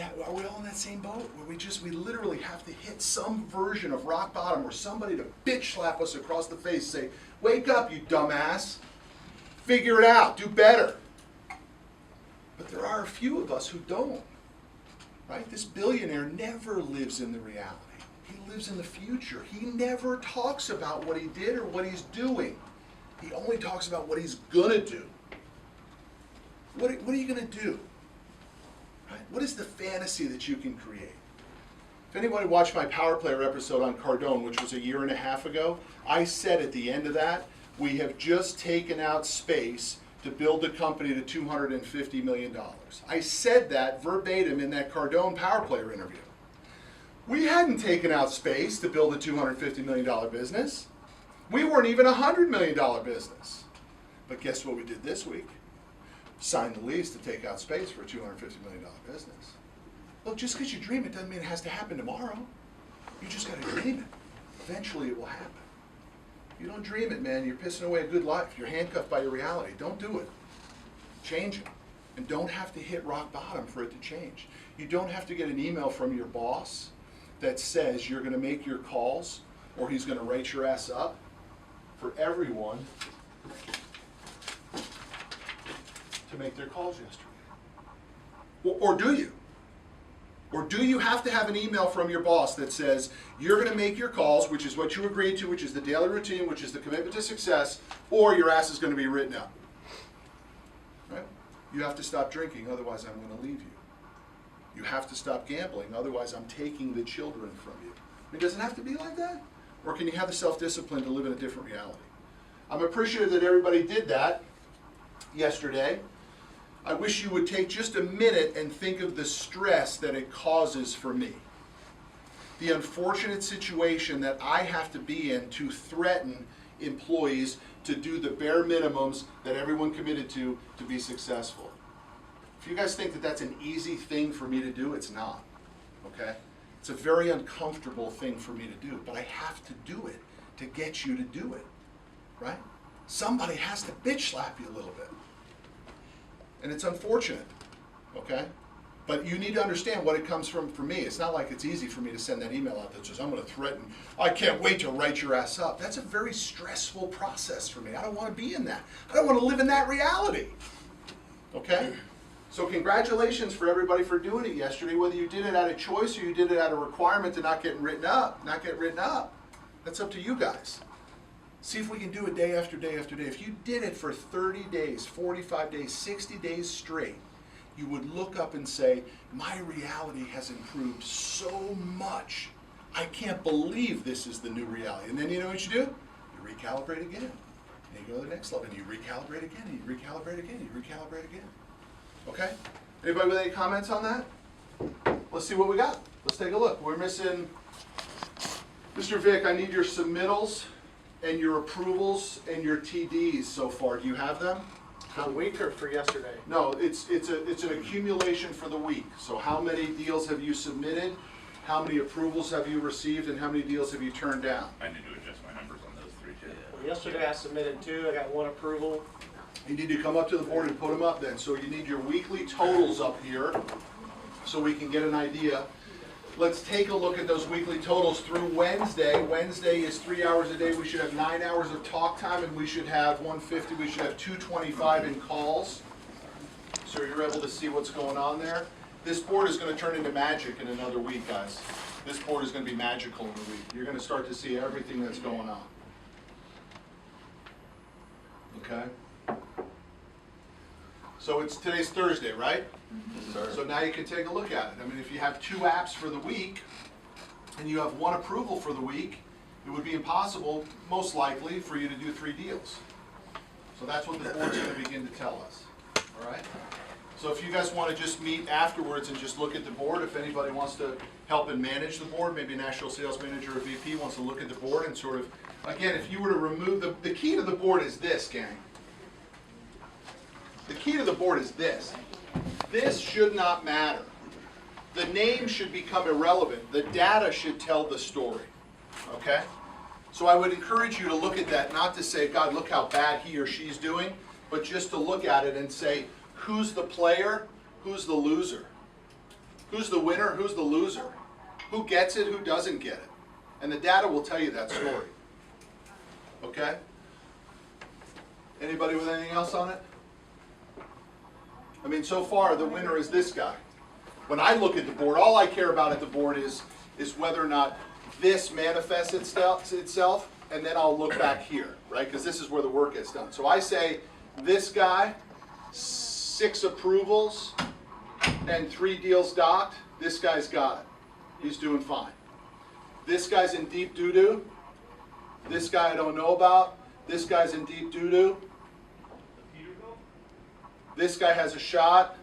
are we all in that same boat where we literally have to hit some version of rock bottom or somebody to bitch slap us across the face, say, wake up, you dumbass, figure it out, do better. But there are a few of us who don't, right? This billionaire never lives in the reality. He lives in the future. He never talks about what he did or what he's doing. He only talks about what he's gonna do. What are you gonna do? Right? What is the fantasy that you can create? If anybody watched my Power Player episode on Cardone, which was 1.5 years ago, I said at the end of that, we have just taken out space to build the company to $250 million. I said that verbatim in that Cardone Power Player interview. We hadn't taken out space to build a $250 million business. We weren't even a $100 million business. But guess what we did this week? Signed the lease to take out space for a $250 million business. Look, just because you dream it doesn't mean it has to happen tomorrow. You just got to dream it. Eventually it will happen. You don't dream it, man, you're pissing away a good life. You're handcuffed by your reality. Don't do it. Change it. And don't have to hit rock bottom for it to change. You don't have to get an email from your boss that says you're going to make your calls or he's going to write your ass up for everyone to make their calls yesterday. Or do you? Or do you have to have an email from your boss that says you're going to make your calls, which is what you agreed to, which is the daily routine, which is the commitment to success, or your ass is going to be written up? Right? You have to stop drinking, otherwise I'm going to leave you. You have to stop gambling, otherwise I'm taking the children from you. I mean, does it have to be like that? Or can you have the self-discipline to live in a different reality? I'm appreciative that everybody did that yesterday. I wish you would take just a minute and think of the stress that it causes for me. The unfortunate situation that I have to be in to threaten employees to do the bare minimums that everyone committed to be successful. If you guys think that that's an easy thing for me to do, it's not, okay? It's a very uncomfortable thing for me to do, but I have to do it to get you to do it, right? Somebody has to bitch slap you a little bit. And it's unfortunate, okay? But you need to understand what it comes from for me. It's not like it's easy for me to send that email out that says, I'm going to threaten, I can't wait to write your ass up. That's a very stressful process for me. I don't want to be in that. I don't want to live in that reality, okay? So congratulations for everybody for doing it yesterday, whether you did it out of choice or you did it out of requirement to not get written up. That's up to you guys. See if we can do it day after day after day. If you did it for 30 days, 45 days, 60 days straight, you would look up and say, my reality has improved so much. I can't believe this is the new reality. And then you know what you do? You recalibrate again. And you go to the next level, and you recalibrate again, and you recalibrate again, and you recalibrate again. Okay? Anybody with any comments on that? Let's see what we got. Let's take a look. We're missing, Mr. Vic, I need your submittals and your approvals and your TDs so far. Do you have them? For the week or for yesterday? No, it's an accumulation for the week. So how many deals have you submitted? How many approvals have you received? And how many deals have you turned down? I need to adjust my numbers on those three too. Well, yesterday I submitted 2. I got 1 approval. You need to come up to the board and put them up then. So you need your weekly totals up here so we can get an idea. Let's take a look at those weekly totals through Wednesday. Wednesday is 3 hours a day. We should have 9 hours of talk time, and we should have 150. We should have 225 in calls. So you're able to see what's going on there. This board is going to turn into magic in another week, guys. This board is going to be magical in a week. You're going to start to see everything that's going on. Okay? So today's Thursday, right? Yes, So now you can take a look at it. I mean, if you have 2 apps for the week and you have 1 approval for the week, it would be impossible, most likely, for you to do 3 deals. So that's what the board's going to begin to tell us. All right? So if you guys want to just meet afterwards and just look at the board, if anybody wants to help and manage the board, maybe a national sales manager or VP wants to look at the board and sort of, again, if you were to remove the key to the board is this, gang. The key to the board is this. This should not matter. The name should become irrelevant. The data should tell the story. Okay? So I would encourage you to look at that, not to say, God, look how bad he or she's doing, but just to look at it and say, who's the player, who's the loser? Who's the winner, who's the loser? Who gets it, who doesn't get it? And the data will tell you that story. Okay? Anybody with anything else on it? I mean, so far, the winner is this guy. When I look at the board, all I care about at the board is whether or not this manifests itself, and then I'll look back here, right? Because this is where the work gets done. So I say, this guy, 6 approvals and 3 deals docked. This guy's got it. He's doing fine. This guy's in deep doo-doo. This guy I don't know about. This guy's in deep doo-doo. This guy has a shot.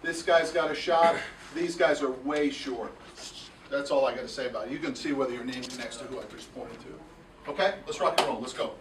This guy's got a shot. These guys are way short. That's all I got to say about it. You can see whether your name connects to who I just pointed to. Okay, let's rock and roll. Let's go.